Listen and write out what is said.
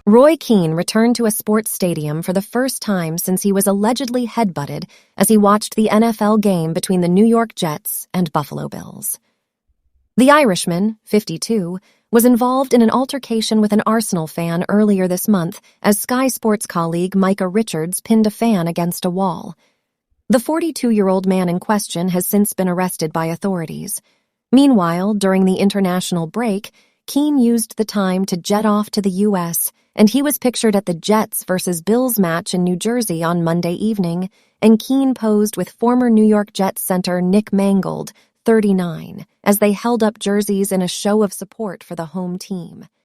Roy Keane returned to a sports stadium for the first time since he was allegedly headbutted as he watched the NFL game between the New York Jets and Buffalo Bills. The Irishman, 52, was involved in an altercation with an Arsenal fan earlier this month as Sky Sports colleague Micah Richards pinned a fan against a wall. The 42-year-old man in question has since been arrested by authorities. Meanwhile, during the international break, Keane used the time to jet off to the US, and he was pictured at the Jets versus Bills match in New Jersey on Monday evening, and Keane posed with former New York Jets center Nick Mangold, 39, as they held up jerseys in a show of support for the home team.